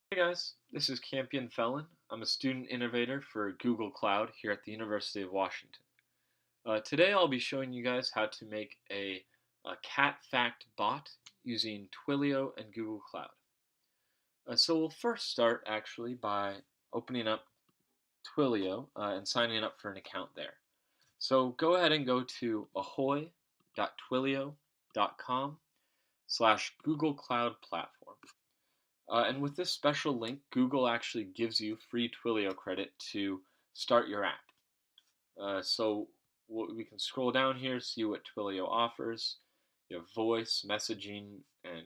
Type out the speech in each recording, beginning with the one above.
Hey guys, this is Campion Felon. I'm a student innovator for Google Cloud here at the University of Washington. Today I'll be showing you guys how to make a cat fact bot using Twilio and Google Cloud. So we'll first start actually by opening up Twilio and signing up for an account there. So go ahead and go to ahoy.twilio.com/Google Cloud Platform. And with this special link, Google actually gives you free Twilio credit to start your app. So we can scroll down here, see what Twilio offers. You have voice, messaging, and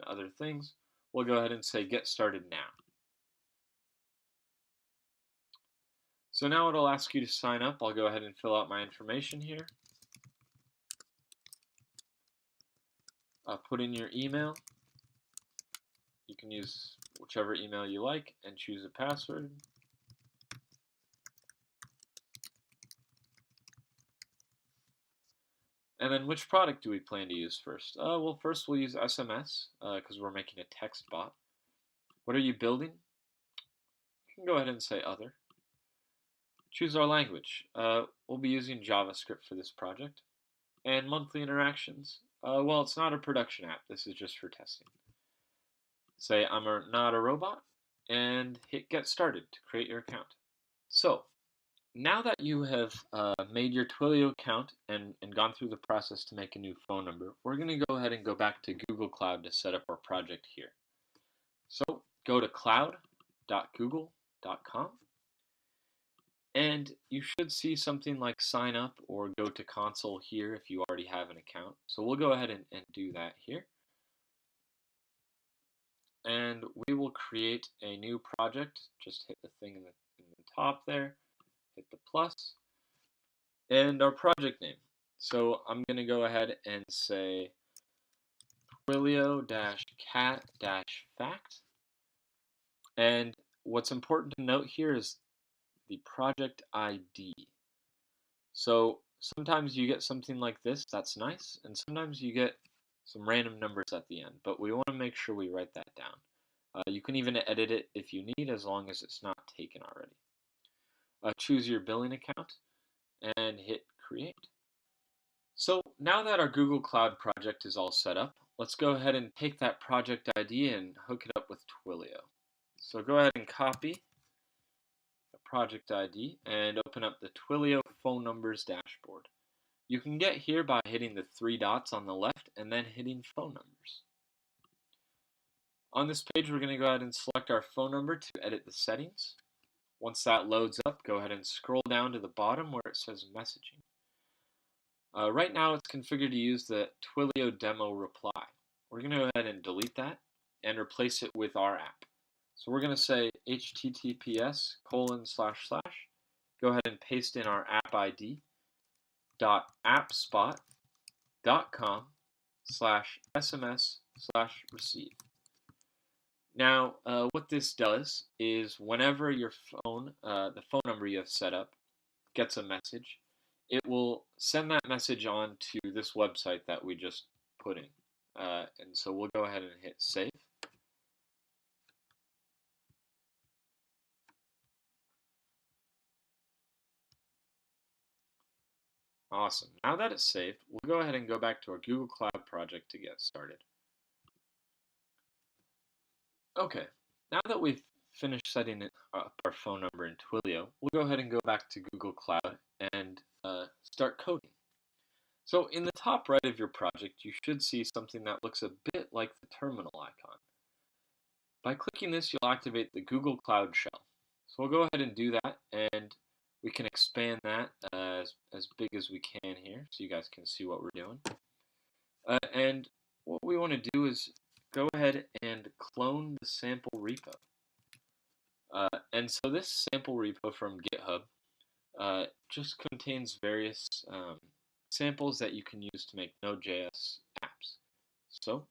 other things. We'll go ahead and say get started now. So now it'll ask you to sign up. I'll go ahead and fill out my information here. Put in your email. You can use whichever email you like and choose a password. And then which product do we plan to use first? Well, first we'll use SMS because we're making a text bot. What are you building? You can go ahead and say other. Choose our language. We'll be using JavaScript for this project. And monthly interactions. Well, it's not a production app. This is just for testing. Say I'm not a robot and hit get started to create your account. So now that you have made your Twilio account and gone through the process to make a new phone number, we're going to go ahead and go back to Google Cloud to set up our project here. So go to cloud.google.com and you should see something like sign up or go to console here if you already have an account. So we'll go ahead and do that here. And we will create a new project. Just hit the thing in the top there, hit the plus, and our project name. So I'm going to go ahead and say Twilio-cat-fact. And what's important to note here is the project ID. So sometimes you get something like this, that's nice, and sometimes you get some random numbers at the end, but we want to make sure we write that down. You can even edit it if you need, as long as it's not taken already. Choose your billing account and hit create. So now that our Google Cloud project is all set up, let's go ahead and take that project ID and hook it up with Twilio. So go ahead and copy the project ID and open up the Twilio phone numbers dashboard. You can get here by hitting the three dots on the left and then hitting phone numbers. On this page, we're going to go ahead and select our phone number to edit the settings. Once that loads up, go ahead and scroll down to the bottom where it says messaging. Right now it's configured to use the Twilio demo reply. We're going to go ahead and delete that and replace it with our app. So we're going to say https:// go ahead and paste in our app ID .appspot.com/sms/receive. Now, what this does is whenever your phone, the phone number you have set up, gets a message, it will send that message on to this website that we just put in. And so we'll go ahead and hit save. Awesome. Now that it's saved, we'll go ahead and go back to our Google Cloud project to get started. Okay, now that we've finished setting up our phone number in Twilio, we'll go ahead and go back to Google Cloud and start coding. So in the top right of your project, you should see something that looks a bit like the terminal icon. By clicking this, you'll activate the Google Cloud Shell. So we'll go ahead and do that, and we can expand that as big as we can here so you guys can see what we're doing. And what we want to do is go ahead and clone the sample repo. And so this sample repo from GitHub just contains various samples that you can use to make Node.js apps. So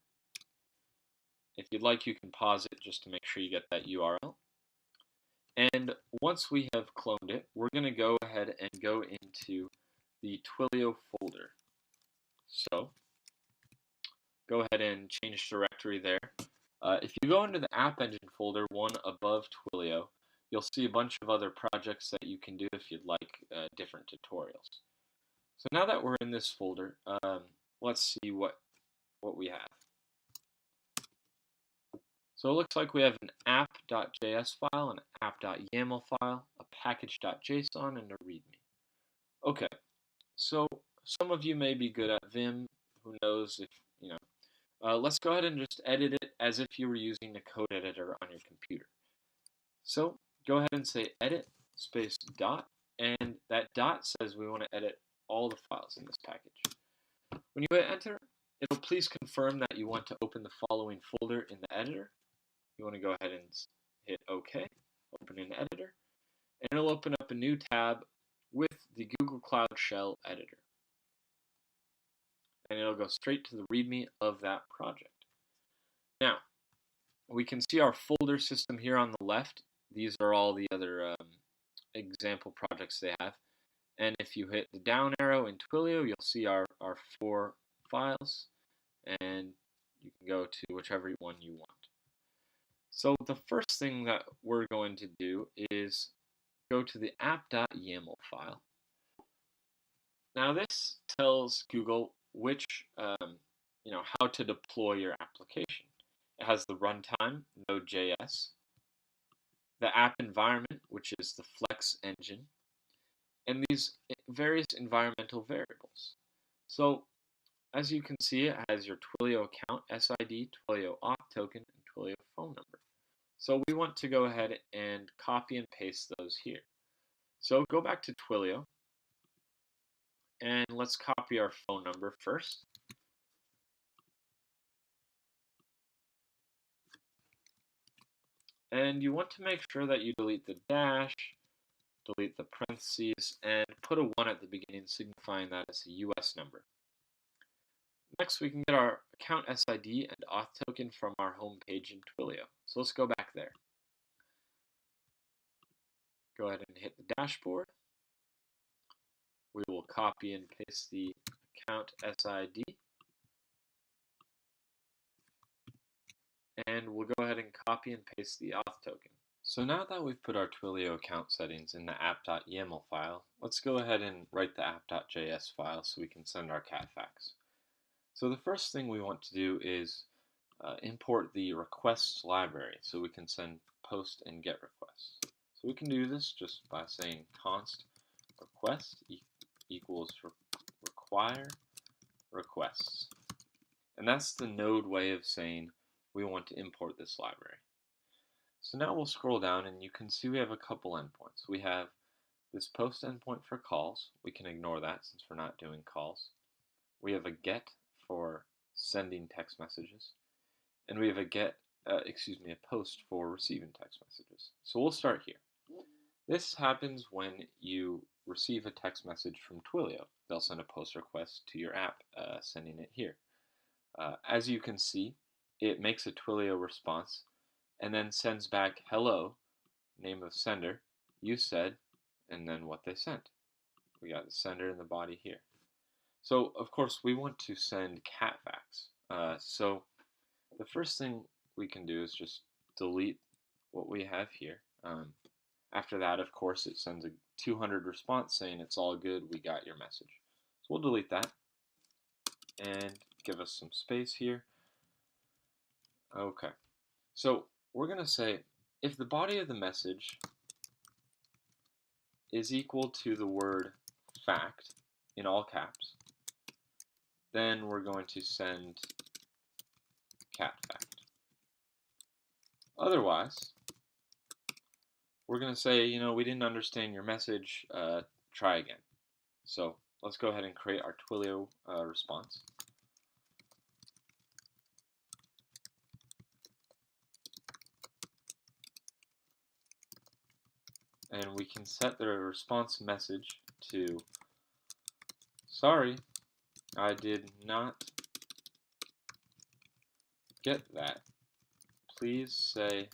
if you'd like, you can pause it just to make sure you get that URL. And once we have cloned it, we're going to go ahead and go into the Twilio folder. So go ahead and change directory there. If you go into the App Engine folder, one above Twilio, you'll see a bunch of other projects that you can do if you'd like different tutorials. So now that we're in this folder, let's see what we have. So it looks like we have an app.js file, an app.yaml file, a package.json, and a README. Okay, so some of you may be good at Vim. Who knows if, let's go ahead and just edit it as if you were using a code editor on your computer. So go ahead and say edit space dot, and that dot says we want to edit all the files in this package. When you hit enter, it'll please confirm that you want to open the following folder in the editor. You want to go ahead and hit OK, open in editor, and it'll open up a new tab with the Google Cloud Shell editor. And it'll go straight to the README of that project. Now, we can see our folder system here on the left. These are all the other example projects they have. And if you hit the down arrow in Twilio, you'll see our 4 files, and you can go to whichever one you want. So the first thing that we're going to do is go to the app.yaml file. Now this tells Google which, how to deploy your application. It has the runtime, Node.js, the app environment, which is the Flex engine, and these various environmental variables. So as you can see, it has your Twilio account, SID, Twilio Auth token, and Twilio phone number. So we want to go ahead and copy and paste those here. So go back to Twilio, and let's copy our phone number first. And you want to make sure that you delete the dash, delete the parentheses, and put a 1 at the beginning, signifying that it's a US number. Next, we can get our account SID and auth token from our home page in Twilio. So let's go back there. Go ahead and hit the dashboard. We will copy and paste the account SID. And we'll go ahead and copy and paste the auth token. So now that we've put our Twilio account settings in the app.yaml file, let's go ahead and write the app.js file so we can send our cat facts. So the first thing we want to do is import the requests library so we can send post and get requests. So we can do this just by saying const request equals require requests. And that's the Node way of saying we want to import this library. So now we'll scroll down and you can see we have a couple endpoints. We have this post endpoint for calls. We can ignore that since we're not doing calls. We have a get for sending text messages. And we have a post for receiving text messages. So we'll start here. This happens when you receive a text message from Twilio. They'll send a post request to your app, sending it here. As you can see, it makes a Twilio response and then sends back hello, name of sender, you said, and then what they sent. We got the sender and the body here. So of course we want to send cat facts. So the first thing we can do is just delete what we have here. After that, of course, it sends a 200 response saying it's all good, we got your message. So we'll delete that and give us some space here. Okay, so we're going to say if the body of the message is equal to the word fact in all caps, then we're going to send cat fact. Otherwise, we're going to say, we didn't understand your message, try again. So let's go ahead and create our Twilio response. And we can set the response message to, sorry, I did not get that. Please say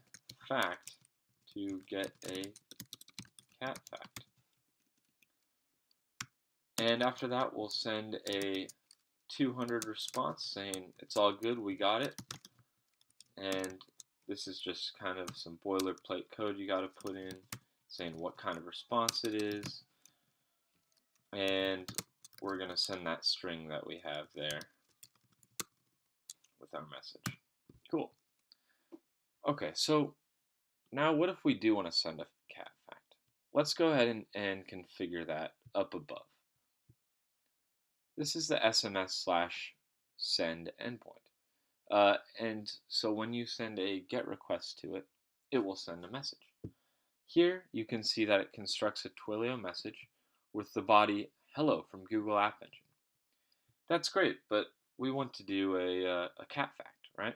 fact to get a cat fact. And after that, we'll send a 200 response saying it's all good, we got it. And this is just kind of some boilerplate code you got to put in, saying what kind of response it is, and we're going to send that string that we have there with our message. Cool. Okay, so now what if we do want to send a cat fact? Let's go ahead and configure that up above. This is the SMS/send endpoint. And so when you send a GET request to it, it will send a message. Here you can see that it constructs a Twilio message with the body "Hello from Google App Engine." That's great, but we want to do a cat fact, right?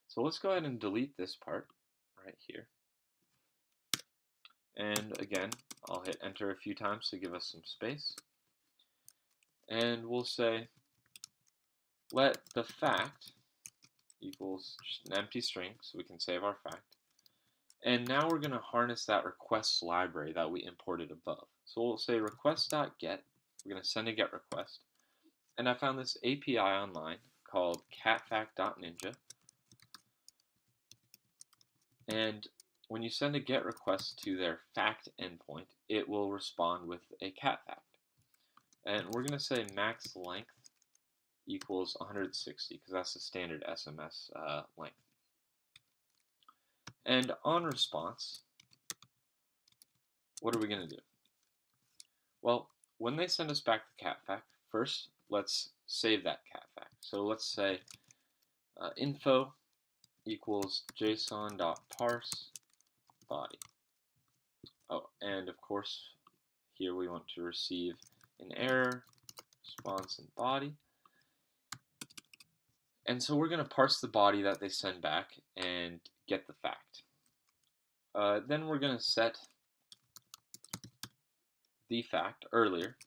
So let's go ahead and delete this part right here. And again, I'll hit enter a few times to give us some space. And we'll say let the fact equals just an empty string, so we can save our fact. And now we're going to harness that requests library that we imported above. So we'll say request.get. We're going to send a GET request. And I found this API online called catfact.ninja. And when you send a GET request to their fact endpoint, it will respond with a cat fact. And we're going to say max length equals 160 because that's the standard SMS length. And on response, what are we going to do? Well, when they send us back the cat fact, first let's save that cat fact. So let's say info equals json.parse body. Oh, and of course, here we want to receive an error, response, and body. And so we're going to parse the body that they send back and get the fact. Then we're going to set the fact earlier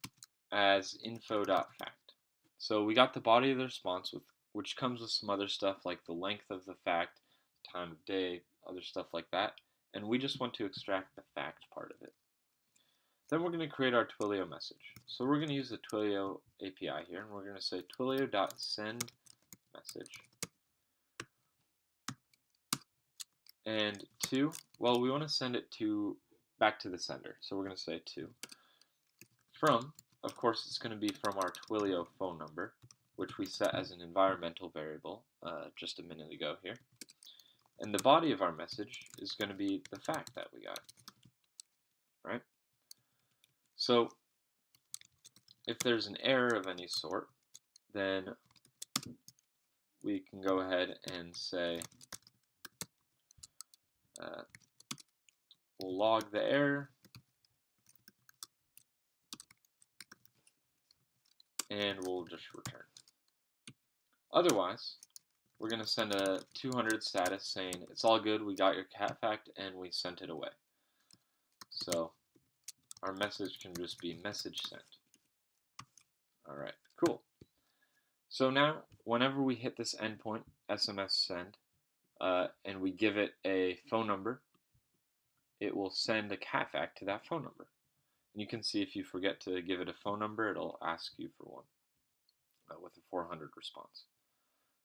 as info.fact. So we got the body of the response, which comes with some other stuff like the length of the fact, time of day, other stuff like that. And we just want to extract the fact part of it. Then we're going to create our Twilio message. So we're going to use the Twilio API here, and we're going to say twilio.send message. And to, well, we want to send it back to the sender. So we're going to say to. From, of course, it's going to be from our Twilio phone number, which we set as an environmental variable just a minute ago here. And the body of our message is going to be the fact that we got, right? So if there's an error of any sort, then we can go ahead and say we'll log the error and we'll just return. Otherwise, we're going to send a 200 status saying it's all good, we got your cat fact, and we sent it away. So our message can just be message sent. Alright, cool. So now, whenever we hit this endpoint, SMS send, and we give it a phone number, it will send a cat fact to that phone number. And you can see if you forget to give it a phone number, it'll ask you for one with a 400 response.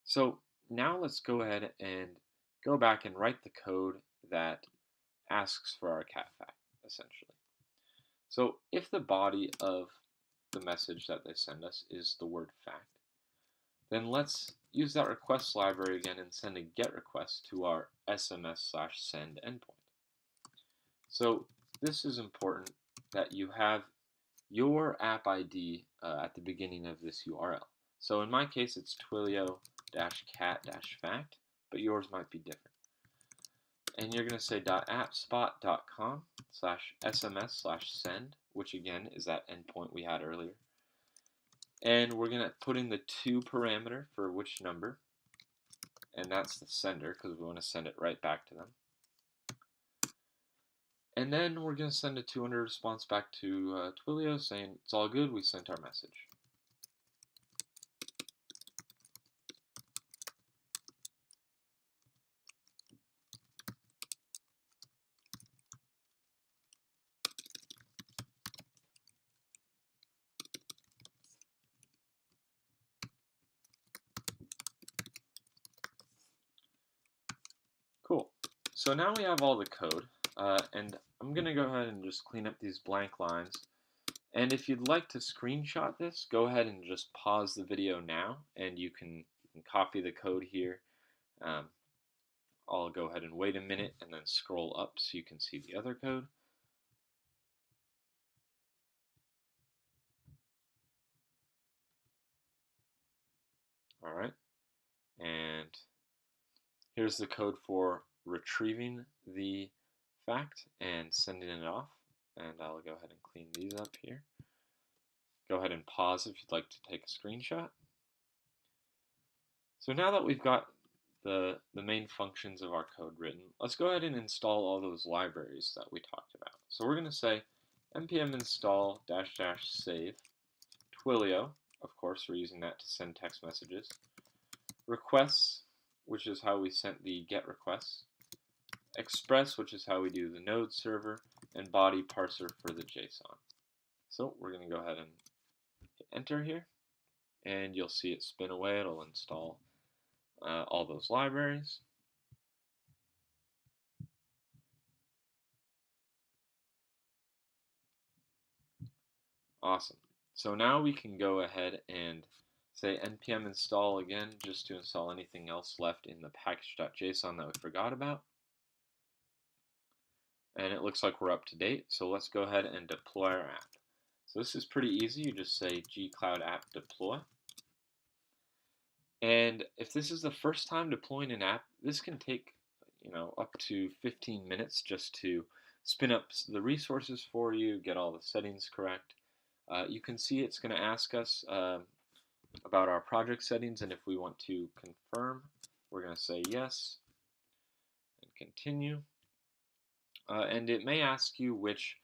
So now let's go ahead and go back and write the code that asks for our cat fact, essentially. So if the body of the message that they send us is the word fact, then let's use that request library again and send a GET request to our SMS/send endpoint. So this is important that you have your app ID at the beginning of this URL. So in my case, it's twilio-cat-fact, but yours might be different. And you're going to say .appspot.com/SMS/send, which again is that endpoint we had earlier. And we're going to put in the to parameter for which number, and that's the sender because we want to send it right back to them. And then we're going to send a 200 response back to Twilio saying it's all good, we sent our message. Cool. So now we have all the code, and I'm going to go ahead and just clean up these blank lines. And if you'd like to screenshot this, go ahead and just pause the video now, and you can copy the code here. Um, I'll go ahead and wait a minute and then scroll up so you can see the other code. All right, and here's the code for retrieving the fact and sending it off. And I'll go ahead and clean these up here. Go ahead and pause if you'd like to take a screenshot. So now that we've got the main functions of our code written, let's go ahead and install all those libraries that we talked about. So we're going to say npm install -- save Twilio. Of course, we're using that to send text messages. Requests, which is how we sent the GET requests. Express, which is how we do the node server. And body parser for the JSON. So we're going to go ahead and hit enter here. And you'll see it spin away. It'll install all those libraries. Awesome. So now we can go ahead and say npm install again just to install anything else left in the package.json that we forgot about. And it looks like we're up to date. So let's go ahead and deploy our app. So this is pretty easy. You just say gcloud app deploy. And if this is the first time deploying an app, this can take up to 15 minutes just to spin up the resources for you, get all the settings correct. You can see it's going to ask us about our project settings, and if we want to confirm, we're going to say yes and continue. And it may ask you which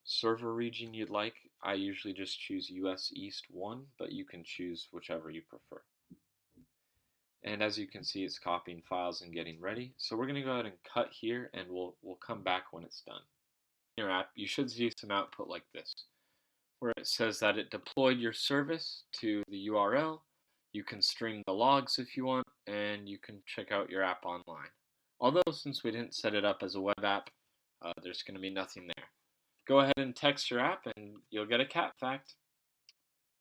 server region you'd like. I usually just choose US East 1, but you can choose whichever you prefer. And as you can see, it's copying files and getting ready. So we're going to go ahead and cut here, and we'll come back when it's done. In your app, you should see some output like this, where it says that it deployed your service to the URL. You can stream the logs if you want, and you can check out your app online. Although, since we didn't set it up as a web app, there's going to be nothing there. Go ahead and text your app, and you'll get a cat fact.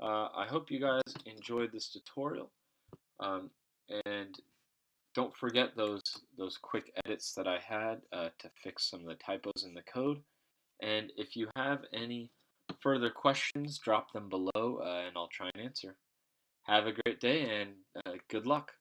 I hope you guys enjoyed this tutorial. And don't forget those quick edits that I had to fix some of the typos in the code. And if you have any further questions, drop them below and I'll try and answer. Have a great day and good luck.